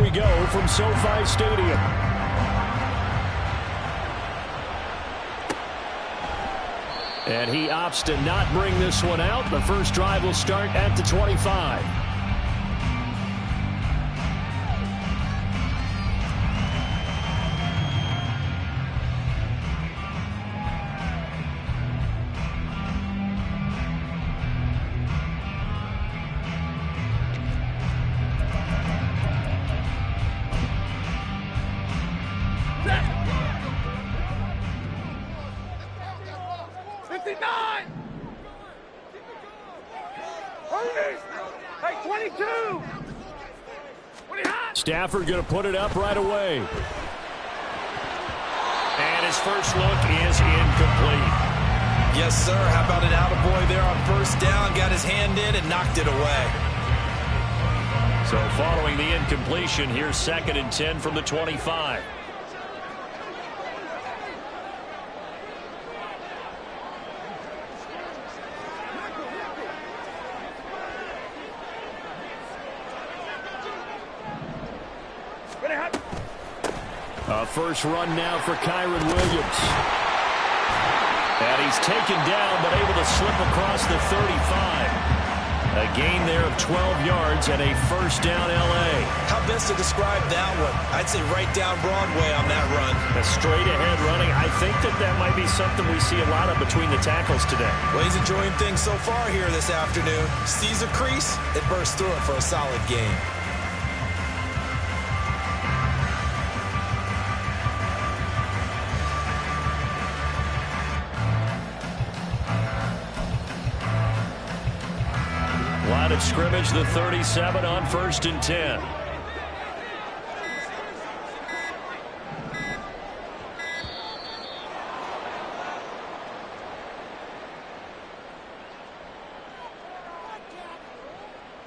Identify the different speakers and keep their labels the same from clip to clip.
Speaker 1: we go from SoFi Stadium. And he opts to not bring this one out. The first drive will start at the 25. Stafford going to put it up right away. And his first look is incomplete.
Speaker 2: Yes, sir. How about an attaboy there on first down? Got his hand in and knocked it away.
Speaker 1: So following the incompletion, here's 2nd and 10 from the 25. First run now for Kyron Williams. And he's taken down, but able to slip across the 35. A gain there of 12 yards and a first down L.A.
Speaker 2: How best to describe that one? I'd say right down Broadway on that run.
Speaker 1: A straight-ahead running. I think that might be something we see a lot of between the tackles today.
Speaker 2: Well, he's enjoying things so far here this afternoon. Sees a crease, it bursts through it for a solid gain.
Speaker 1: Line of scrimmage, the 37 on 1st and 10.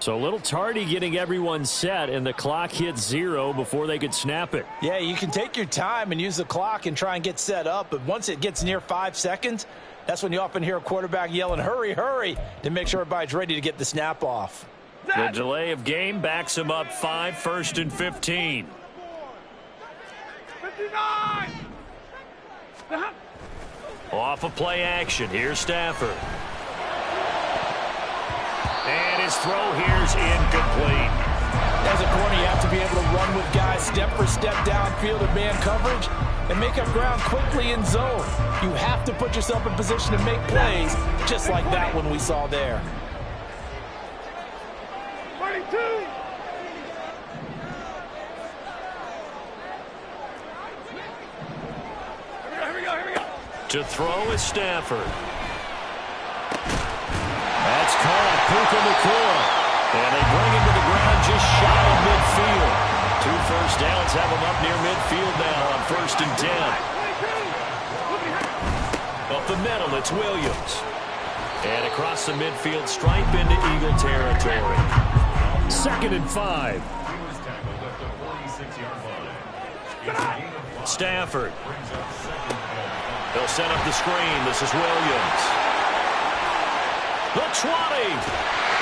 Speaker 1: So a little tardy getting everyone set, and the clock hits 0 before they could snap it.
Speaker 2: Yeah, you can take your time and use the clock and try and get set up, but once it gets near 5 seconds, that's when you often hear a quarterback yelling, hurry, hurry, to make sure everybody's ready to get the snap off.
Speaker 1: The delay of game backs him up 5, 1st and 15.
Speaker 3: 59!
Speaker 1: Off of play action, here's Stafford. And his throw here's incomplete.
Speaker 2: As a corner, you have to be able to run with guys step for step downfield in man coverage and make up ground quickly in zone. You have to put yourself in position to make plays, just like that one we saw there.
Speaker 3: 22! Here we go.
Speaker 1: To throw is Stafford. That's caught. Puka Nacua. And they bring him to the ground just shy of midfield. 2 first downs have him up near midfield now on 1st and 10. Up the middle, it's Williams. And across the midfield stripe into Eagle territory. 2nd and 5. Stafford. They'll set up the screen. This is Williams. The 20.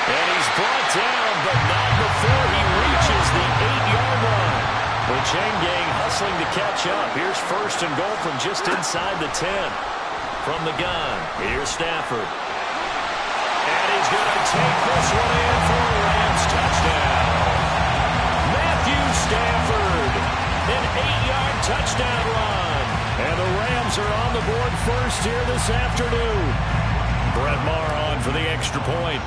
Speaker 1: And he's brought down, but not before he reaches the 8-yard line. The chain gang hustling to catch up. Here's 1st and goal from just inside the 10. From the gun, here's Stafford. And he's going to take this one in for a Rams touchdown. Matthew Stafford, an 8-yard touchdown run. And the Rams are on the board first here this afternoon. Brett Maher on for the extra point.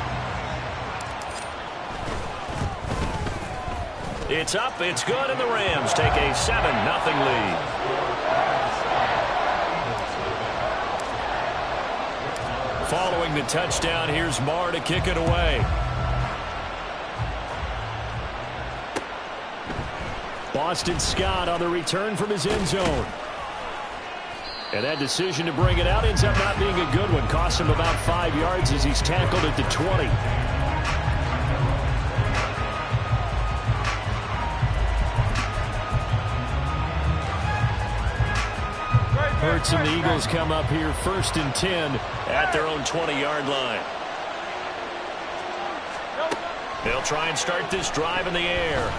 Speaker 1: It's up, it's good, and the Rams take a 7-0 lead. Following the touchdown, here's Maher to kick it away. Boston Scott on the return from his end zone. And that decision to bring it out ends up not being a good one. Costs him about 5 yards as he's tackled at the 20. Hurts and the Eagles come up here 1st and 10 at their own 20-yard line. They'll try and start this drive in the air.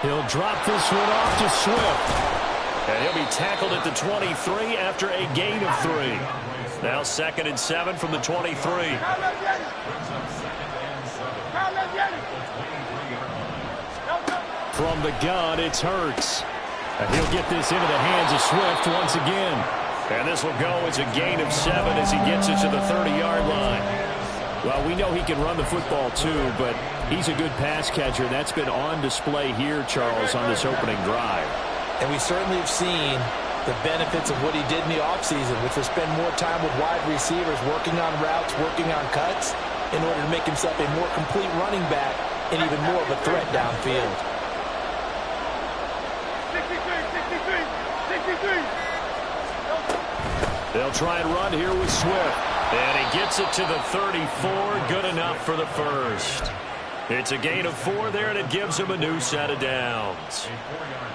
Speaker 1: He'll drop this one off to Swift. And he'll be tackled at the 23 after a gain of 3. Now 2nd and 7 from the 23. From the gun, it's Hurts. And he'll get this into the hands of Swift once again. And this will go as a gain of 7 as he gets it to the 30-yard line. Well, we know he can run the football too, but he's a good pass catcher. That's been on display here, Charles, on this opening drive.
Speaker 2: And we certainly have seen the benefits of what he did in the offseason, which was spend more time with wide receivers, working on routes, working on cuts, in order to make himself a more complete running back and even more of a threat downfield.
Speaker 3: 63.
Speaker 1: They'll try and run here with Swift. And he gets it to the 34. Good enough for the first. It's a gain of 4 there, and it gives him a new set of downs.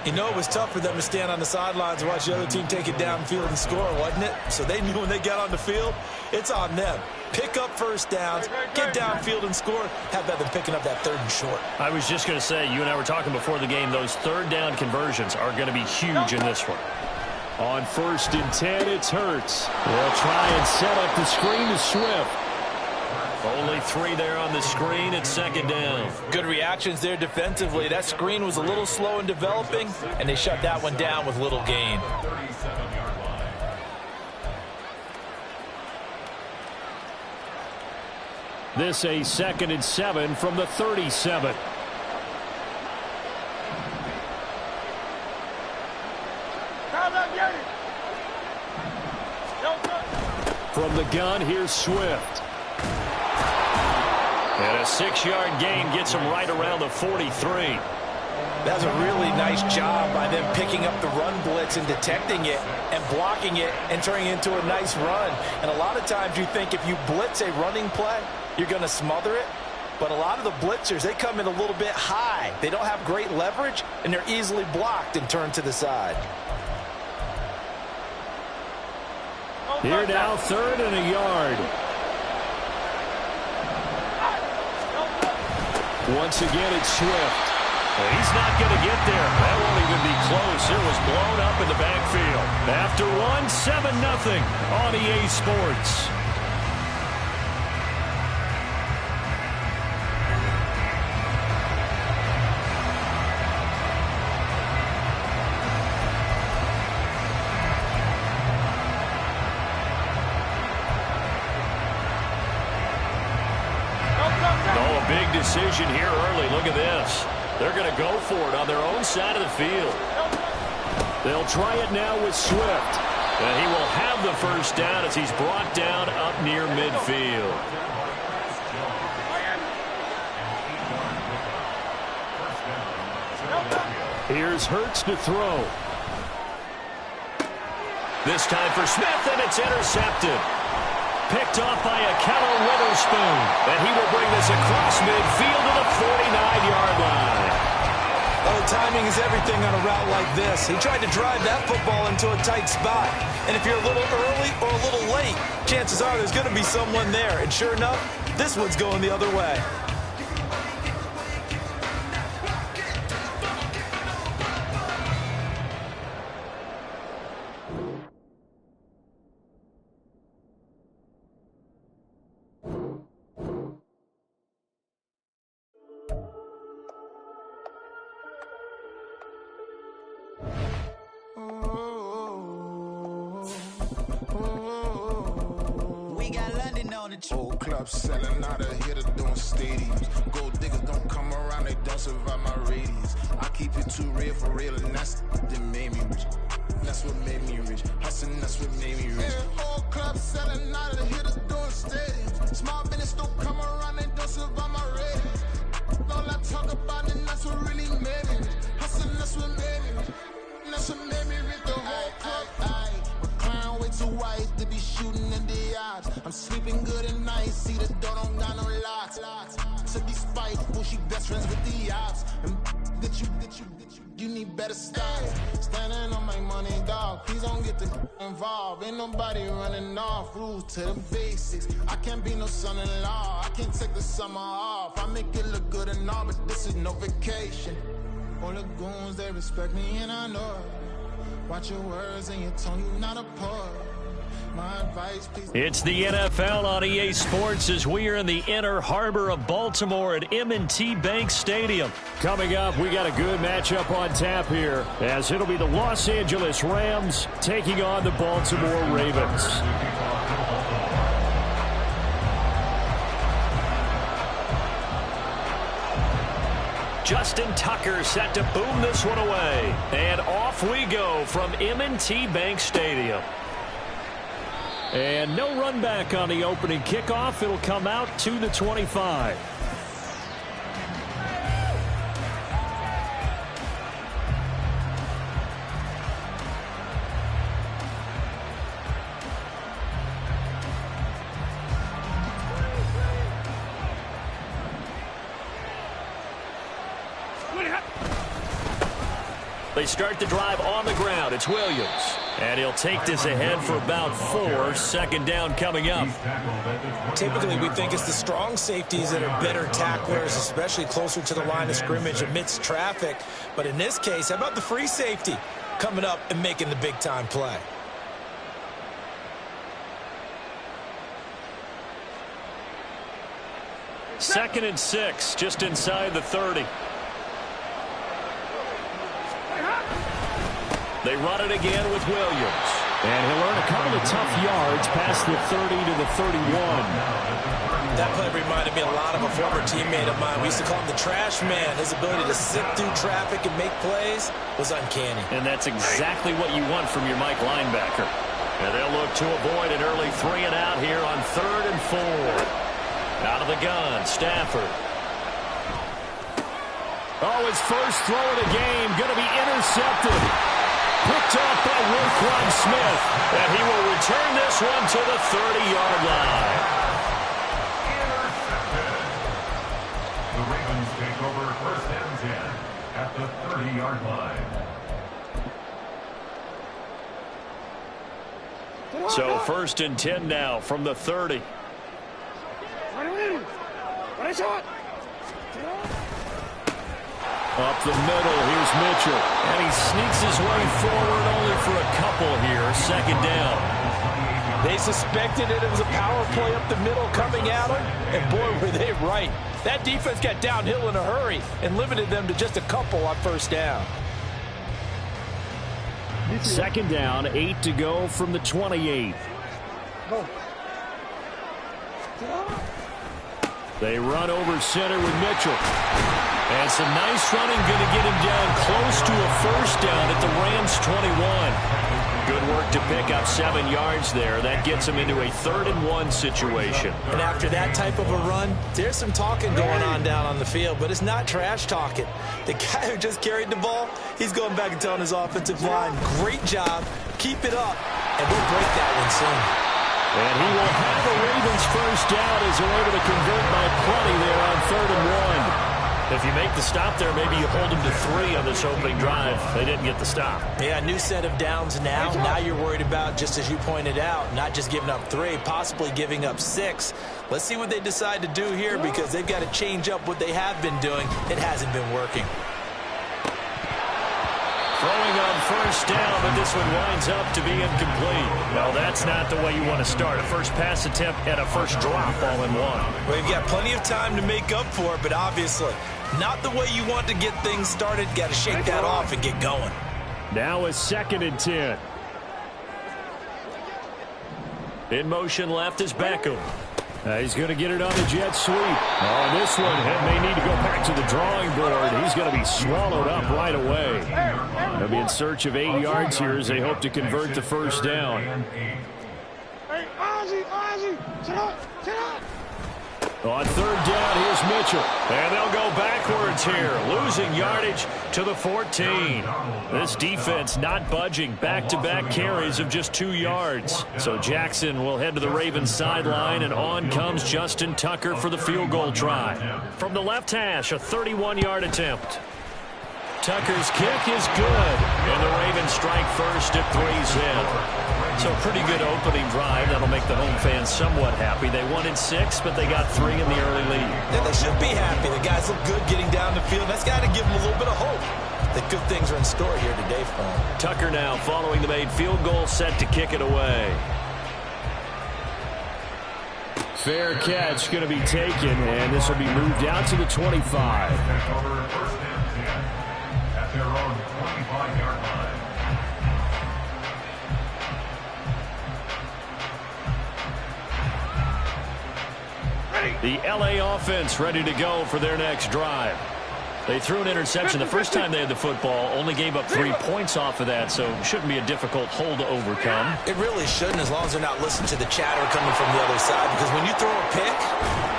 Speaker 2: You know, it was tough for them to stand on the sidelines and watch the other team take it downfield and score, wasn't it? So they knew when they got on the field, it's on them. Pick up first downs, get downfield and score. Have that than picking up that 3rd and short.
Speaker 1: I was just going to say, you and I were talking before the game, those 3rd down conversions are going to be huge in this one. On 1st and 10, it's Hurts. They'll try and set up the screen to Swift. Only 3 there on the screen. It's 2nd down.
Speaker 2: Good reactions there defensively. That screen was a little slow in developing, and they shut that one down with little gain.
Speaker 1: This a 2nd and 7 from the 37. From the gun, here's Swift. And a 6-yard gain gets him right around the 43.
Speaker 2: That was a really nice job by them picking up the run blitz and detecting it and blocking it and turning it into a nice run. And a lot of times you think if you blitz a running play, you're going to smother it. But a lot of the blitzers, they come in a little bit high. They don't have great leverage, and they're easily blocked and turned to the side.
Speaker 1: Here now, 3rd and a yard. Once again, it's Swift. He's not going to get there. That won't even be close. It was blown up in the backfield. After one, 7-0 on EA Sports. Decision here early. Look at this. They're going to go for it on their own side of the field. They'll try it now with Swift. And he will have the first down as he's brought down up near midfield. Here's Hurts to throw. This time for Smith, and it's intercepted. Picked off by a Keller Witherspoon. And he will bring this across midfield to the 49-yard line.
Speaker 2: Oh, timing is everything on a route like this. He tried to drive that football into a tight spot. And if you're a little early or a little late, chances are there's going to be someone there. And sure enough, this one's going the other way.
Speaker 4: Old club selling out of here to doing stadiums. Gold diggers don't come around, they don't survive my radius. I keep it too real for real, and that's that made me rich. That's what made me rich. Hustling, that's what made me rich. Old club selling out of here to doing stadiums. Small business don't come around, they don't survive my radius. All I talk about it, that's what really made me rich. Hustling, that's what made me rich. That's what made me rich. The whole club. Clown way too white to be shooting in the odds. I'm sleeping good at night, see the door don't got no locks. So despite who she best friends with the ops. And that you need better style. Standing on my money, dog. Please don't get involved. Ain't nobody running off. Rules to the basics. I can't be no son-in-law. I can't take the summer off. I make it look good and all, but this is no vacation. All the goons, they respect me and I know it. Watch your words and your tone, you not a poet. My advice, please.
Speaker 1: It's the NFL on EA Sports as we are in the inner harbor of Baltimore at M&T Bank Stadium. Coming up, we got a good matchup on tap here as it'll be the Los Angeles Rams taking on the Baltimore Ravens. Justin Tucker set to boom this one away. And off we go from M&T Bank Stadium. And no run back on the opening kickoff. It'll come out to the 25. They start the drive on the ground. It's Williams. And he'll take this ahead for about 4. Second down coming up.
Speaker 2: Typically, we think it's the strong safeties that are better tacklers, especially closer to the line of scrimmage amidst traffic. But in this case, how about the free safety coming up and making the big-time play?
Speaker 1: Second and 6, just inside the 30. They run it again with Williams. And he'll earn a couple of tough yards past the 30 to the 31.
Speaker 2: That play reminded me a lot of a former teammate of mine. We used to call him the trash man. His ability to sift through traffic and make plays was uncanny.
Speaker 1: And that's exactly what you want from your Mike linebacker. And they'll look to avoid an early 3 and out here on 3rd and 4. Out of the gun, Stafford. Oh, his first throw of the game going to be intercepted. Picked off by Roquan Smith. And he will return this one to the 30-yard line.
Speaker 5: Intercepted. The Ravens take over 1st and 10 at the 30-yard line.
Speaker 1: So 1st and 10 now from the 30. Up the middle, here's Mitchell. And he sneaks his way forward only for a couple here. 2nd down.
Speaker 2: They suspected it was a power play up the middle coming at them, and boy, were they right. That defense got downhill in a hurry and limited them to just a couple on 1st down.
Speaker 1: 2nd down, 8 to go from the 28. They run over center with Mitchell. And some nice running, going to get him down close to a 1st down at the Rams 21. Good work to pick up 7 yards there. That gets him into a 3rd and 1 situation.
Speaker 2: And after that type of a run, there's some talking going on down on the field, but it's not trash talking. The guy who just carried the ball, he's going back and telling his offensive line, great job, keep it up, and we'll break that one soon.
Speaker 1: And he will have the Ravens 1st down as they're able to convert by plenty there on 3rd and 1. If you make the stop there, maybe you hold them to 3 on this opening drive. They didn't get the stop.
Speaker 2: Yeah, new set of downs now. Now you're worried about, just as you pointed out, not just giving up 3, possibly giving up 6. Let's see what they decide to do here because they've got to change up what they have been doing. It hasn't been working.
Speaker 1: Throwing on 1st down, but this one winds up to be incomplete. No, that's not the way you want to start. A first pass attempt and a first drop all in one.
Speaker 2: Well, you've got plenty of time to make up for it, but obviously not the way you want to get things started. Got to shake that off and get going.
Speaker 1: Now a 2nd and 10. In motion left is Beckham. He's going to get it on the jet sweep. Oh, this one may need to go back to the drawing board. He's going to be swallowed up right away. They'll be in search of 8 yards here as they hope to convert the 1st down.
Speaker 3: Hey, Ozzie, sit up.
Speaker 1: On 3rd down, here's Mitchell. And they'll go backwards here, losing yardage to the 14. This defense not budging. Back-to-back carries of just 2 yards. So Jackson will head to the Ravens sideline, and on comes Justin Tucker for the field goal try. From the left hash, a 31-yard attempt. Tucker's kick is good, and the Ravens strike first at 3's in. So a pretty good opening drive. That'll make the home fans somewhat happy. They won in 6, but they got 3 in the early lead.
Speaker 2: Yeah, they should be happy. The guys look good getting down the field. That's got to give them a little bit of hope. The good things are in store here today for him.
Speaker 1: Tucker now following the made field goal, set to kick it away. Fair catch going to be taken, and this will be moved out to the 25.
Speaker 5: Take over first and 10 at their own 25-yard line.
Speaker 1: The LA offense ready to go for their next drive. They threw an interception the first time they had the football, only gave up 3 points off of that, so it shouldn't be a difficult hole to overcome.
Speaker 2: It really shouldn't, as long as they're not listening to the chatter coming from the other side, because when you throw a pick,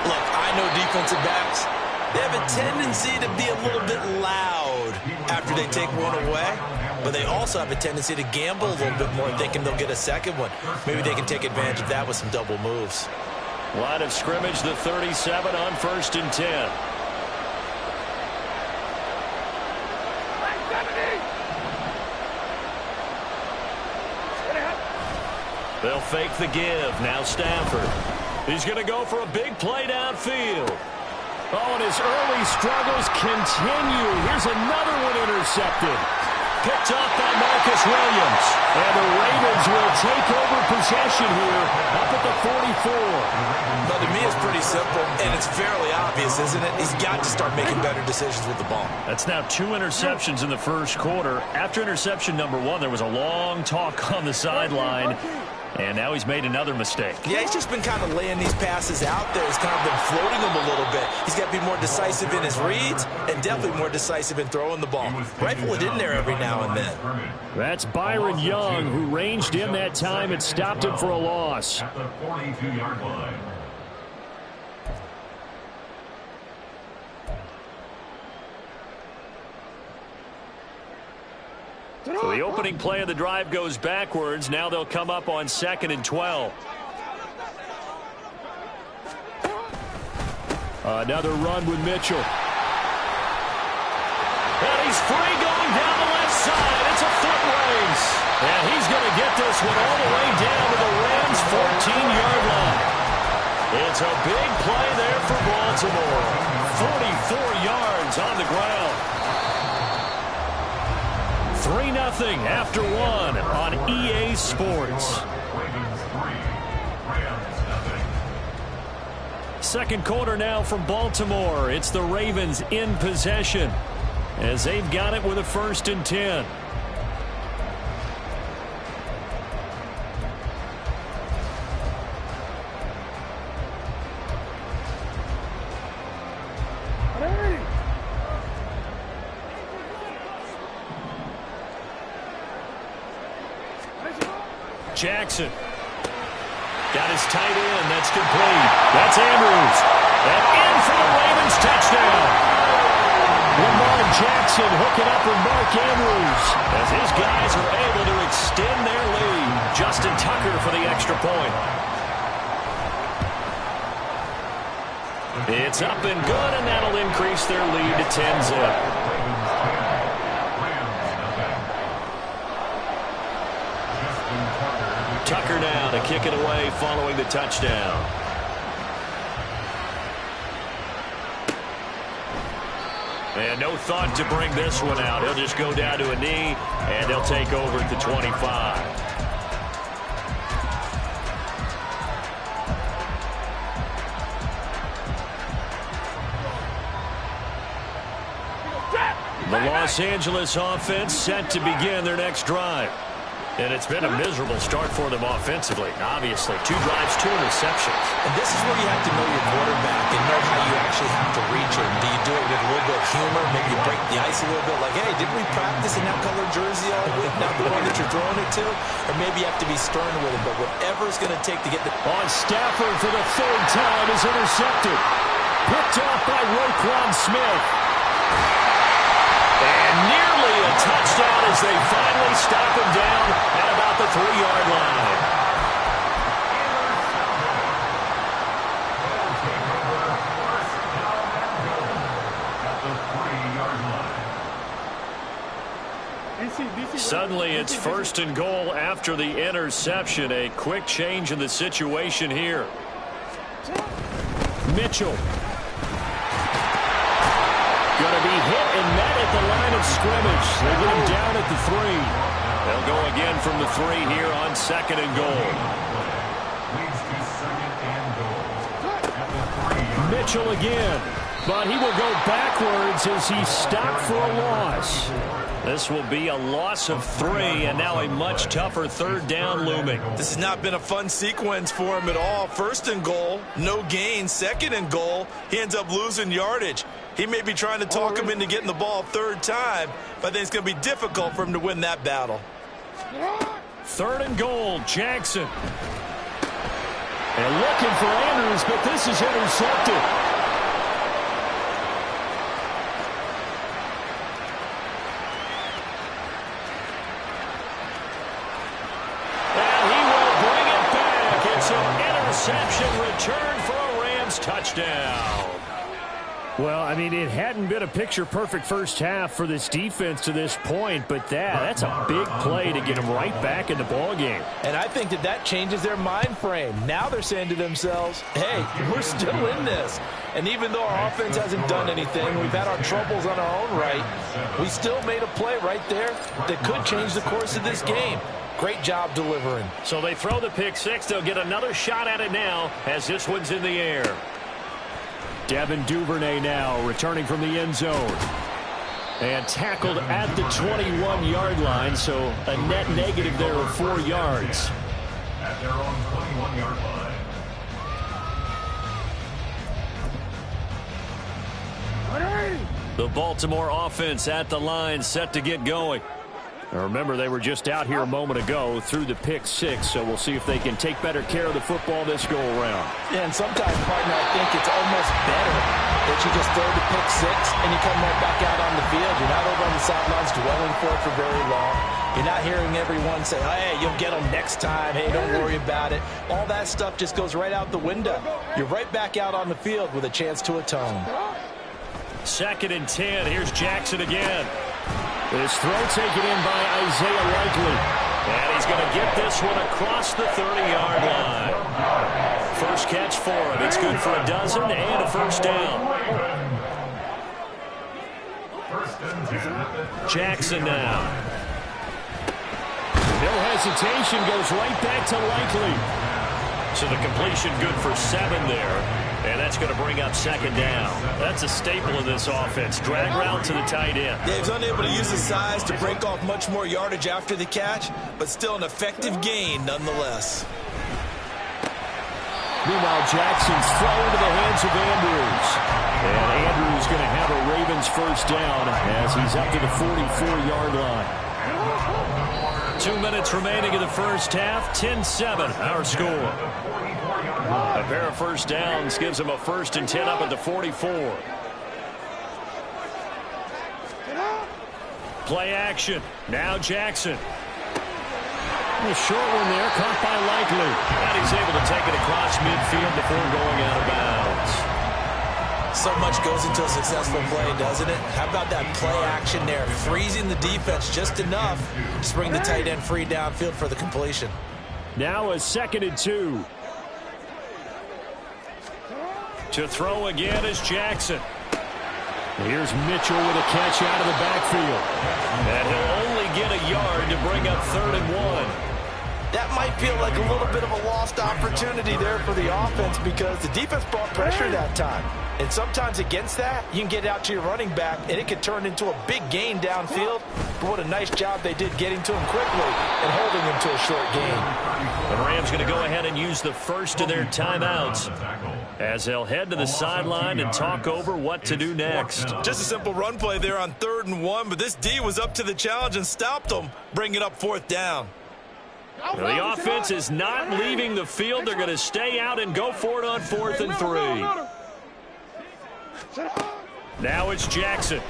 Speaker 2: look, I know defensive backs, they have a tendency to be a little bit loud after they take one away, but they also have a tendency to gamble a little bit more, thinking they'll get a second one. Maybe they can take advantage of that with some double moves.
Speaker 1: Line of scrimmage, the 37 on 1st and 10. They'll fake the give. Now Stafford. He's going to go for a big play downfield. Oh, and his early struggles continue. Here's another one intercepted. Picked off by Marcus Williams. And the Ravens will take over possession here up at the 44.
Speaker 2: But to me, it's pretty simple, and it's fairly obvious, isn't it? He's got to start making better decisions with the ball.
Speaker 1: That's now 2 interceptions in the first quarter. After interception number 1, there was a long talk on the sideline. And now he's made another mistake.
Speaker 2: Yeah, he's just been kind of laying these passes out there. He's kind of been floating them a little bit. He's got to be more decisive in his reads and definitely more decisive in throwing the ball. Rifle it in there every now and then.
Speaker 1: That's Byron Young, who ranged in that time and stopped him for a loss.
Speaker 5: At the 42-yard line.
Speaker 1: So the opening play of the drive goes backwards. Now they'll come up on 2nd and 12. Another run with Mitchell. And he's free going down the left side. It's a foot race. And he's going to get this one all the way down to the Rams' 14-yard line. It's a big play there for Baltimore. 44 yards on the ground. 3-0 after 1 on EA Sports.
Speaker 5: Ravens 3, Rams 0.
Speaker 1: Second quarter now from Baltimore. It's the Ravens in possession as they've got it with a 1st and 10. Jackson got his tight end. That's complete. That's Andrews. And in for the Ravens touchdown. Lamar Jackson hooking up with Mark Andrews as his guys are able to extend their lead. Justin Tucker for the extra point. It's up and good, and that'll increase their lead to 10-zip. Tucker now to kick it away following the touchdown. And no thought to bring this one out. He'll just go down to a knee, and they'll take over at the 25. The Los Angeles offense set to begin their next drive. And it's been a miserable start for them offensively, obviously. 2 drives, 2 interceptions.
Speaker 2: And this is where you have to know your quarterback and know how you actually have to reach him. Do you do it with a little bit of humor? Maybe you break the ice a little bit, like, hey, didn't we practice in that colored jersey all week? Not the one that you're throwing it to? Or maybe you have to be stern with him, but whatever it's going to take to get the...
Speaker 1: On Stafford for the 3rd time is intercepted. Picked off by Roquan Smith. And nearly a touchdown as they finally stop him down at about the 3-yard line. Suddenly it's 1st and goal after the interception. A quick change in the situation here. Mitchell. Going to be hit and met at the line of scrimmage. They get him down at the 3. They'll go again from the 3 here on 2nd and goal.
Speaker 5: Leads to 2nd and goal. At the 3.
Speaker 1: Mitchell again. But he will go backwards as he's stopped for a loss. This will be a loss of 3, and now a much tougher 3rd down looming.
Speaker 2: This has not been a fun sequence for him at all. 1st and goal, no gain. 2nd and goal, he ends up losing yardage. He may be trying to talk him into getting the ball 3rd time, but I think it's going to be difficult for him to win that battle.
Speaker 1: 3rd and goal, Jackson. And looking for Andrews, but this is intercepted. Interception return for a Rams touchdown. Well, I mean, it hadn't been a picture-perfect first half for this defense to this point, but that's a big play to get them right back in the ballgame.
Speaker 2: And I think that changes their mind frame. Now they're saying to themselves, hey, we're still in this. And even though our offense hasn't done anything, we've had our troubles on our own right, we still made a play right there that could change the course of this game. Great job delivering.
Speaker 1: So they throw the pick 6. They'll get another shot at it now as this one's in the air. Devin Duvernay now returning from the end zone. And tackled at the 21-yard line, so a net negative there of 4 yards.
Speaker 5: At their own 21-yard line.
Speaker 1: The Baltimore offense at the line, set to get going. Now remember, they were just out here a moment ago through the pick 6, so we'll see if they can take better care of the football this go-around.
Speaker 2: Yeah, and sometimes, partner, I think it's almost better that you just throw the pick 6 and you come right back out on the field. You're not over on the sidelines dwelling for it for very long. You're not hearing everyone say, hey, you'll get them next time. Hey, don't worry about it. All that stuff just goes right out the window. You're right back out on the field with a chance to atone.
Speaker 1: 2nd and 10. Here's Jackson again. His throw taken in by Isaiah Likely. And he's going to get this one across the 30-yard line. First catch for him. It's good for a dozen and a first down. Jackson now. No hesitation, goes right back to Likely. So the completion good for 7 there. And that's going to bring up 2nd down. That's a staple of this offense. Drag route to the tight end.
Speaker 2: Yeah, he's unable to use his size to break off much more yardage after the catch, but still an effective gain nonetheless.
Speaker 1: Meanwhile, Jackson's throw into the hands of Andrews. And Andrews going to have a Ravens first down as he's up to the 44-yard line. 2 minutes remaining in the first half. 10-7, our score. A pair of first downs gives them a 1st and 10 up at the 44. Play action. Now Jackson. A short one there, caught by Likely. And he's able to take it across midfield before going out of bounds.
Speaker 2: So much goes into a successful play, doesn't it? How about that play action there? Freezing the defense just enough to bring the tight end free downfield for the completion.
Speaker 1: Now a 2nd and 2. To throw again is Jackson. Here's Mitchell with a catch out of the backfield. And he'll only get a yard to bring up 3rd and 1.
Speaker 2: That might feel like a little bit of a lost opportunity there for the offense because the defense brought pressure that time. And sometimes against that, you can get out to your running back, and it could turn into a big gain downfield. But what a nice job they did getting to him quickly and holding him to a short gain.
Speaker 1: The Rams going to go ahead and use the first of their timeouts as they'll head to the sideline and talk over what to do next.
Speaker 2: Just a simple run play there on 3rd and 1, but this D was up to the challenge and stopped them, bringing up 4th down.
Speaker 1: Now, the offense is not leaving the field. They're going to stay out and go for it on 4th and 3. Now it's Jackson.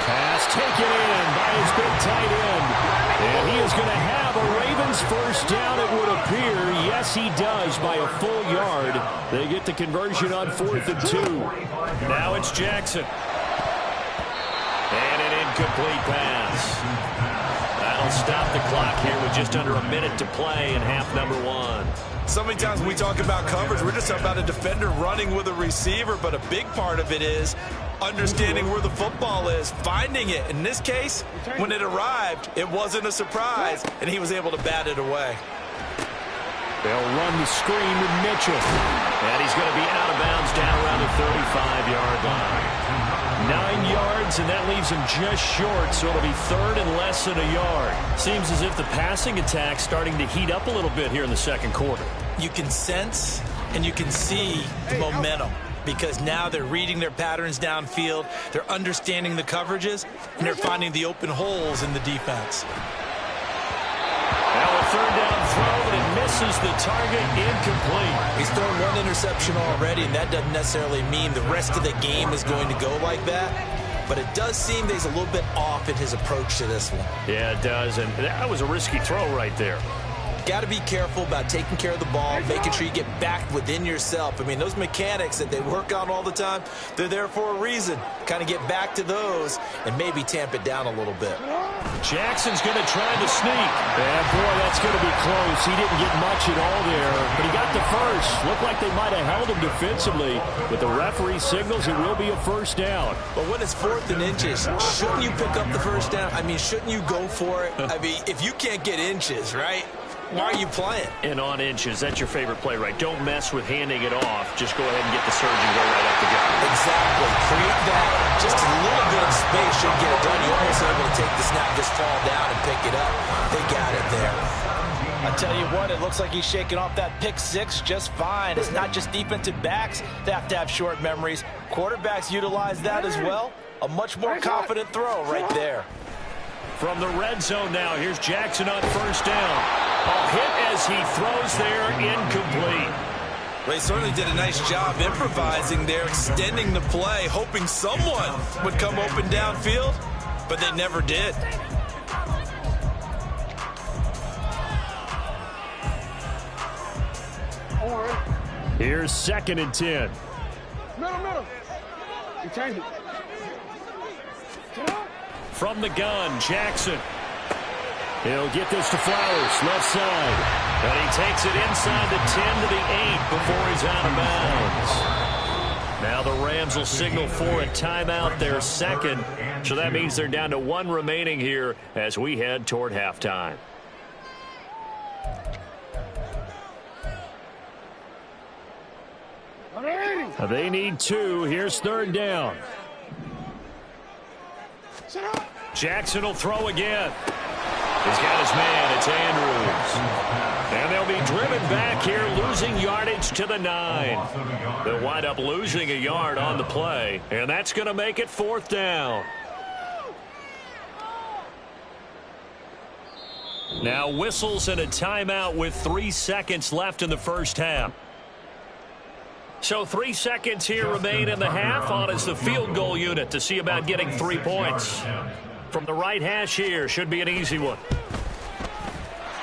Speaker 1: Pass taken in by his big tight end. And he is going to have a Ravens first down, it would appear. Yes, he does by a full yard. They get the conversion on 4th and 2. Now it's Jackson. And an incomplete pass. That'll stop the clock here with just under a minute to play in half number 1.
Speaker 2: So many times when we talk about coverage, we're just talking about a defender running with a receiver, but a big part of it is understanding where the football is, finding it. In this case, when it arrived, it wasn't a surprise, and he was able to bat it away.
Speaker 1: They'll run the screen with Mitchell. And he's going to be out of bounds down around the 35-yard line. 9 yards, and that leaves him just short, so it'll be third and less than a yard. Seems as if the passing attack's starting to heat up a little bit here in the second quarter.
Speaker 2: You can sense and you can see the momentum because now they're reading their patterns downfield, they're understanding the coverages, and they're finding the open holes in the defense.
Speaker 1: Now a third down throw, but it misses the target, incomplete.
Speaker 2: He's thrown one interception already, and that doesn't necessarily mean the rest of the game is going to go like that. But it does seem that he's a little bit off in his approach to this one.
Speaker 1: Yeah, it does, and that was a risky throw right there.
Speaker 2: Got to be careful about taking care of the ball, making sure you get back within yourself. I mean, those mechanics that they work on all the time, they're there for a reason. Kind of get back to those and maybe tamp it down a little bit.
Speaker 1: Jackson's going to try to sneak. And, boy, that's going to be close. He didn't get much at all there, but he got the first. Looked like they might have held him defensively, but the referee signals it will be a first down.
Speaker 2: But when it's 4th and inches, shouldn't you pick up the first down? I mean, shouldn't you go for it? I mean, if you can't get inches, right? Why are you playing?
Speaker 1: And on inches, that's your favorite play, right? Don't mess with handing it off. Just go ahead and get the surge and go right up the gut.
Speaker 2: Exactly. Create that. Just a little bit of space should get it done. You're almost able to take the snap, just fall down and pick it up. They got it there. I tell you what, it looks like he's shaking off that pick six just fine. It's not just defensive backs that have to have short memories. Quarterbacks utilize that as well. A much more confident throw right there.
Speaker 1: From the red zone now, here's Jackson on first down. A hit as he throws there, incomplete.
Speaker 2: They certainly did a nice job improvising there, extending the play, hoping someone would come open downfield, but they never did.
Speaker 1: Here's 2nd and 10.
Speaker 3: Middle. You change it.
Speaker 1: From the gun, Jackson. He'll get this to Flowers, left side. And he takes it inside the 10 to the 8 before he's out of bounds. Now the Rams will signal for a timeout, their second. So that means they're down to 1 remaining here as we head toward halftime. They need 2. Here's 3rd down. Jackson will throw again. He's got his man. It's Andrews. And they'll be driven back here, losing yardage to the 9. They'll wind up losing a yard on the play, and that's going to make it 4th down. Now whistles and a timeout with 3 seconds left in the first half. So 3 seconds here remain in the half. On is the field goal unit to see about getting 3 points. From the right hash here, should be an easy one.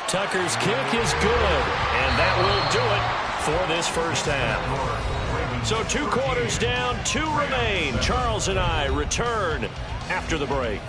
Speaker 1: Tucker's kick is good, and that will do it for this first half. So 2 quarters down, 2 remain. Charles and I return after the break.